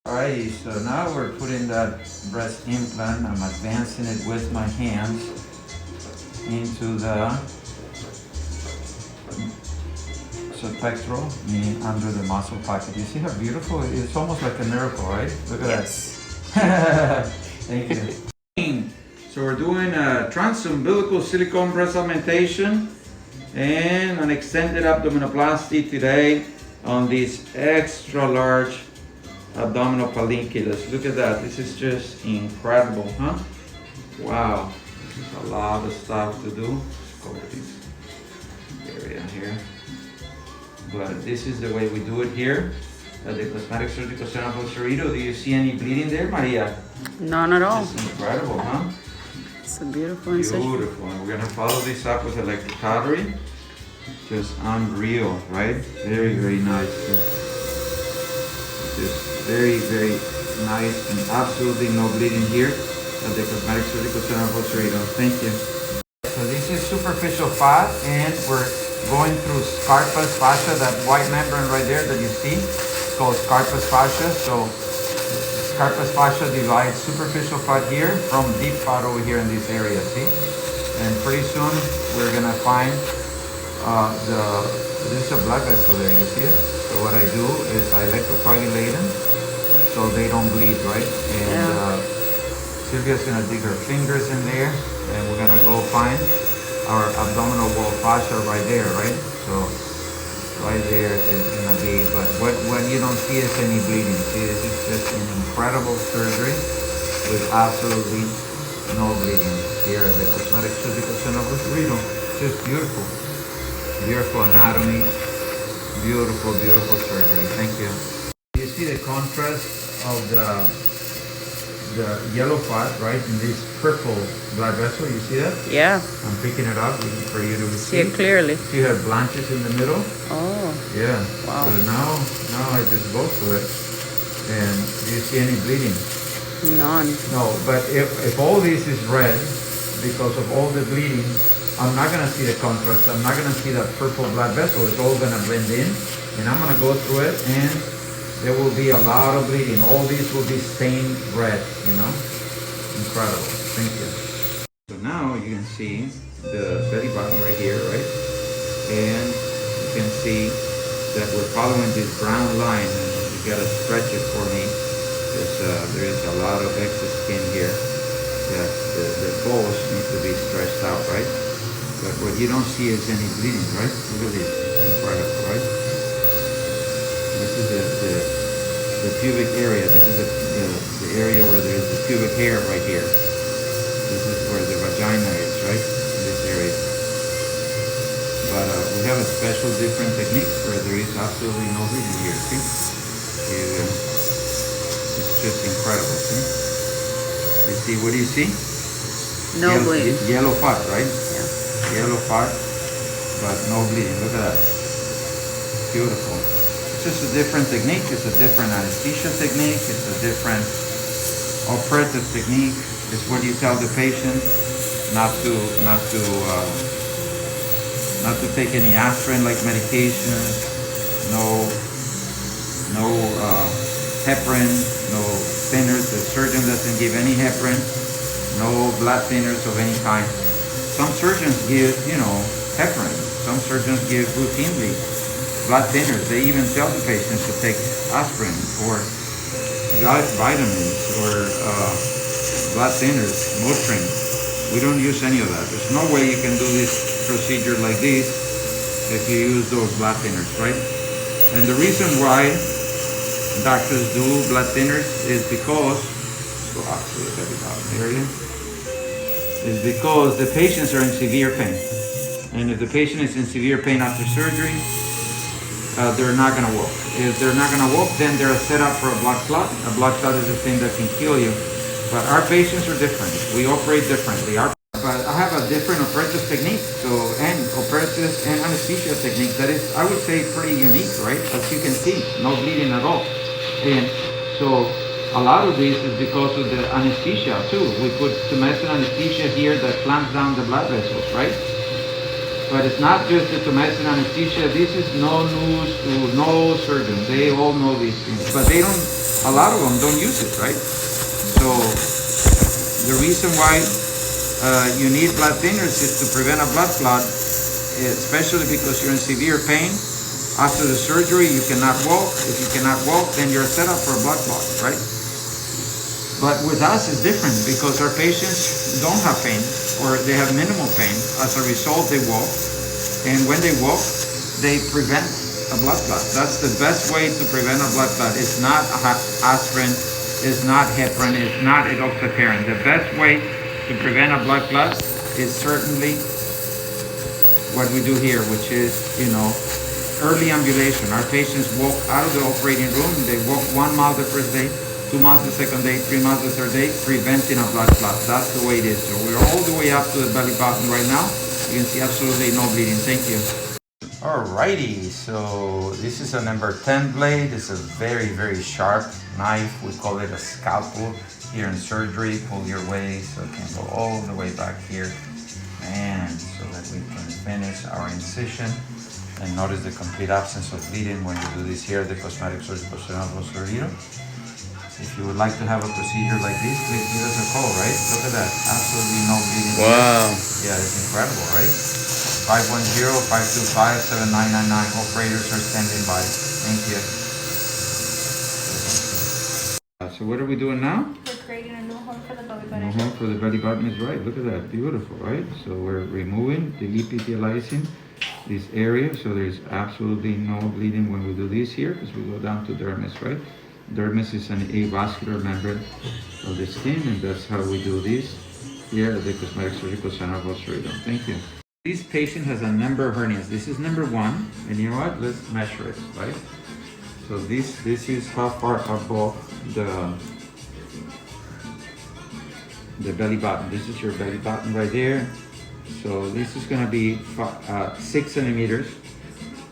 Alrighty, so now we're putting that breast implant. I'm advancing it with my hands into the subpectoral, meaning under the muscle pocket. You see how beautiful it is? It's almost like a miracle, right? Look at that. Thank you. So we're doing a transumbilical silicone breast augmentation and an extended abdominoplasty today on this extra large abdominal palinculus. Look at that. This is just incredible, huh? Wow. This is a lot of stuff to do. Let's go over this area here. But this is the way we do it here at the Cosmetic Surgery Center of Cerrito. Do you see any bleeding there, Maria? None at all. It's incredible, huh? It's a beautiful incision. Beautiful. And we're gonna follow this up with electric cautery. Just unreal, right? Very, very nice. Just very, very nice and absolutely no bleeding here at the Cosmetic Surgical Center of Cerrito. Thank you. So this is superficial fat, and we're going through scarpa's fascia, that white membrane right there that you see. It's called scarpa's fascia. So scarpa's fascia divides superficial fat here from deep fat over here in this area, see? And pretty soon we're gonna find this is a blood vessel there, you see it? So what I do is I electrocoagulate them so they don't bleed, right? And Sylvia's gonna dig her fingers in there, and we're gonna go find our abdominal wall fascia right there, right? So right there is gonna be, but what you don't see is any bleeding. See, this is just an incredible surgery with absolutely no bleeding here at the Cosmetic Surgical Center of Cerrito. Just beautiful. Beautiful anatomy. Beautiful, beautiful surgery. Thank you. You see the contrast of the yellow fat, right, in this purple blood vessel. You see that? Yeah. I'm picking it up for you to see it clearly. See how it blanches in the middle? Oh. Yeah. Wow. So now I just go through it, and do you see any bleeding? None. No, but if all this is red because of all the bleeding, I'm not gonna see the contrast. I'm not gonna see that purple blood vessel. It's all gonna blend in, and I'm gonna go through it, and there will be a lot of bleeding. All these will be stained red, you know? Incredible. Thank you. So now you can see the belly button right here, right? And you can see that we're following this brown line, and you gotta stretch it for me, because there is a lot of excess skin here that the balls need to be stretched out, right? But what you don't see is any bleeding, right? Look at this. Incredible, right? This is the pubic area. This is the area where there's the pubic hair right here. This is where the vagina is, right? In this area. But we have a special different technique where there is absolutely no bleeding here, see? It's just incredible, see? You see, what do you see? No bleeding. Yellow fat, right? Yeah. Yellow fat, but no bleeding. Look at that. Beautiful. It's just a different technique. It's a different anesthesia technique. It's a different operative technique. It's what you tell the patient not to take any aspirin like medications. No heparin. No thinners. The surgeon doesn't give any heparin. No blood thinners of any kind. Some surgeons give, heparin. Some surgeons give routinely blood thinners. They even tell the patients to take aspirin or vitamins or blood thinners, Motrin. We don't use any of that. There's no way you can do this procedure like this if you use those blood thinners, right? And the reason why doctors do blood thinners is because, go up to the belly button area, is because the patients are in severe pain. And if the patient is in severe pain after surgery, they're not gonna walk. If they're not gonna walk, then they're set up for a blood clot. A blood clot is a thing that can kill you. But our patients are different. We operate differently. But I have a different operative technique, and operative and anesthesia technique that is, I would say, pretty unique, right? As you can see, no bleeding at all. And so a lot of this is because of the anesthesia too. We put tumescent anesthesia here that clamps down the blood vessels, right? But it's not just the tumescent anesthesia. This is no news to no surgeon. They all know these things, but they don't. A lot of them don't use it, right? So the reason why you need blood thinners is to prevent a blood clot, especially because you're in severe pain. After the surgery, you cannot walk. If you cannot walk, then you're set up for a blood clot, right? But with us, it's different because our patients don't have pain or they have minimal pain. As a result, they walk. And when they walk, they prevent a blood clot. That's the best way to prevent a blood clot. It's not aspirin, it's not heparin, it's not enoxaparin. The best way to prevent a blood clot is certainly what we do here, which is, early ambulation. Our patients walk out of the operating room. They walk 1 mile the first day, 2 miles the second day, 3 miles the third day, preventing a blood clot. That's the way it is. So we're all the way up to the belly button right now. You can see absolutely no bleeding. Thank you. Alrighty, so this is a number 10 blade. It's a very, very sharp knife. We call it a scalpel here in surgery. Pull your way so it can go all the way back here. And so that we can finish our incision. And notice the complete absence of bleeding when you do this here at the Cosmetic Surgery of Cerrito. If you would like to have a procedure like this, please give us a call, right? Look at that, absolutely no bleeding. Wow. Yeah, it's incredible, right? 510-525-7999. Operators are standing by. Thank you. So what are we doing now? We're creating a new home for the belly button. New home for the belly button is right. Look at that, beautiful, right? So we're removing, deepithelializing this area, so there's absolutely no bleeding when we do this here, because we go down to dermis, right? Dermis is an avascular membrane of the skin, and that's how we do this here at the Cosmetic Surgical Center of Cerrito. Thank you. This patient has a number of hernias. This is number 1, and you know what? Let's measure it, right? So this is how far above the belly button. This is your belly button right there. So this is going to be 6 centimeters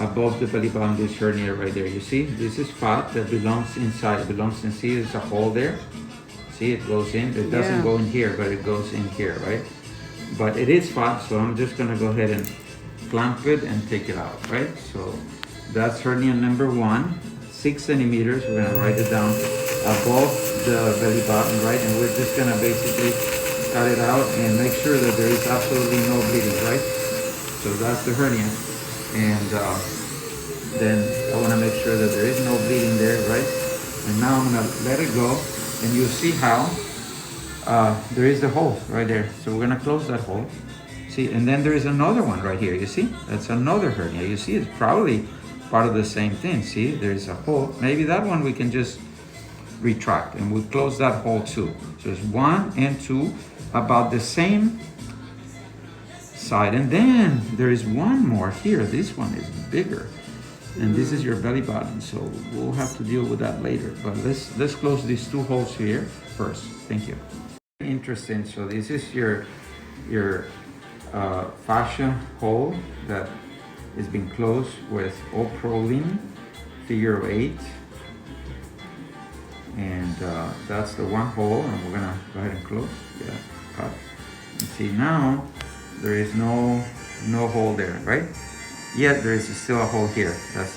above the belly button, this hernia right there. You see, this is fat that belongs inside. It belongs in, see, there's a hole there. See, it goes in. It doesn't go in here, but it goes in here, right? But it is fat, so I'm just going to go ahead and clamp it and take it out, right? So that's hernia number 1, 6 centimeters. We're going to write it down above the belly button, right? And we're just going to basically cut it out and make sure that there is absolutely no bleeding, right? So that's the hernia. And then I want to make sure that there is no bleeding there, right? And now I'm going to let it go, and you'll see how there is the hole right there. So we're going to close that hole. See, and then there is another one right here. You see, that's another hernia. You see, it's probably part of the same thing. See, there's a hole. Maybe that one we can just retract, and we'll close that hole too. So it's 1 and 2, about the same side. And then there is one more here. This one is bigger, and this is your belly button, so we'll have to deal with that later. But let's close these 2 holes here first. Thank you. Interesting. So this is your fascia hole that is being closed with O-proline, figure of 8. And that's the one hole, and we're gonna go ahead and close. Yeah, cut. And see, now there is no hole there, right? Yet there is still a hole here.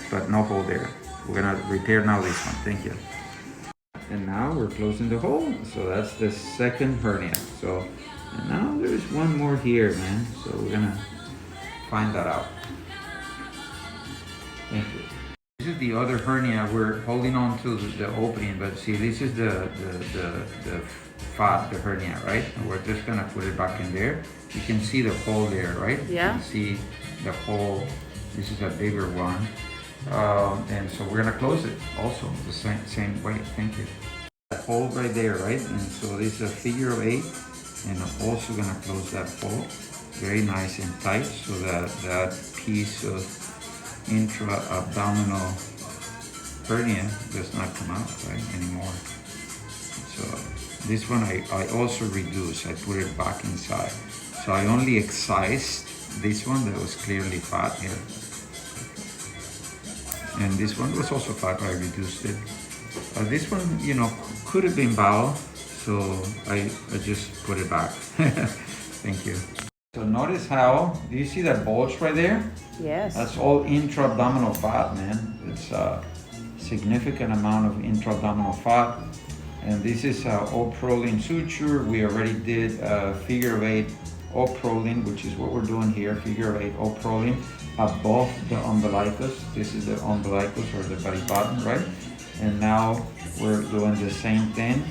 But no hole there. We're gonna repair now this one. Thank you. And now we're closing the hole. So that's the second hernia. So, and now there's one more here, man. So we're gonna find that out. Thank you. This is the other hernia. We're holding on to the opening, but see, this is the fat, the hernia, right? And we're just gonna put it back in there. You can see the hole there, right? Yeah. You can see the hole. This is a bigger one. And so we're gonna close it also the same way. Thank you. That hole right there, right? And so this is a figure of 8, and I'm also gonna close that hole very nice and tight so that that piece of intra-abdominal hernia does not come out, right, anymore. So this one I also reduced. I put it back inside. So I only excised this one that was clearly fat here. And this one was also fat, but I reduced it. This one, you know, could have been bowel, so I just put it back. Thank you. So notice how, do you see that bulge right there? Yes. That's all intra-abdominal fat, man. It's a significant amount of intra-abdominal fat. And this is O-proline suture. We already did figure of 8 O-proline, which is what we're doing here, figure of 8 O-proline above the umbilicus. This is the umbilicus or the belly button, right? And now we're doing the same thing.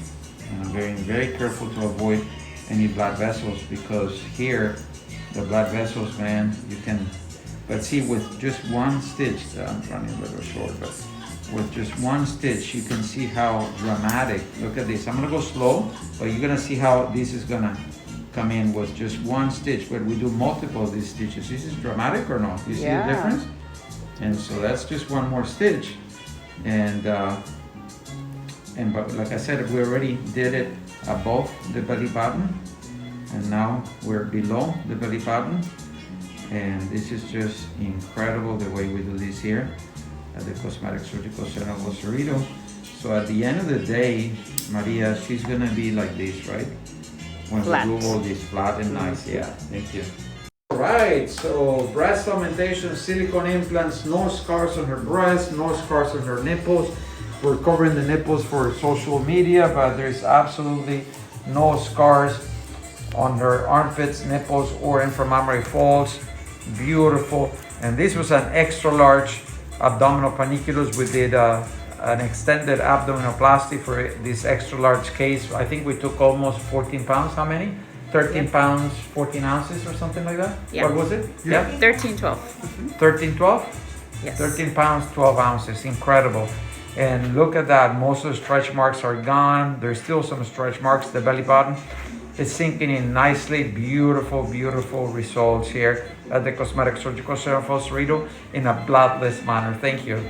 And I'm being very careful to avoid any blood vessels, because here, the blood vessels, man, you can, but see, with just one stitch, I'm running a little short, but with just one stitch, you can see how dramatic. Look at this. I'm gonna go slow, but you're gonna see how this is gonna come in with just one stitch. But we do multiple of these stitches. This is dramatic or not? You see the difference? And so that's just one more stitch. And but like I said, we already did it above the belly button, and now we're below the belly button. And this is just incredible the way we do this here at the Cosmetic Surgical Center of Cerrito. So at the end of the day, Maria, she's gonna be like this, right? When Flat. we do all this flat and nice, yeah, thank you. All right, so breast augmentation, silicone implants, no scars on her breast, no scars on her nipples. We're covering the nipples for social media, but there's absolutely no scars on her armpits, nipples, or inframammary folds. Beautiful. And this was an extra large abdominal panniculus. We did an extended abdominoplasty for this extra large case. I think we took almost 14 pounds. How many? 13 pounds, 14 ounces or something like that? Yeah. What was it? Yeah. 13, 12. 13, 12? Yes. 13 pounds, 12 ounces. Incredible. And look at that. Most of the stretch marks are gone. There's still some stretch marks. The belly button is sinking in nicely. Beautiful, beautiful results here at the Cosmetic Surgical Center of Cerrito in a bloodless manner. Thank you.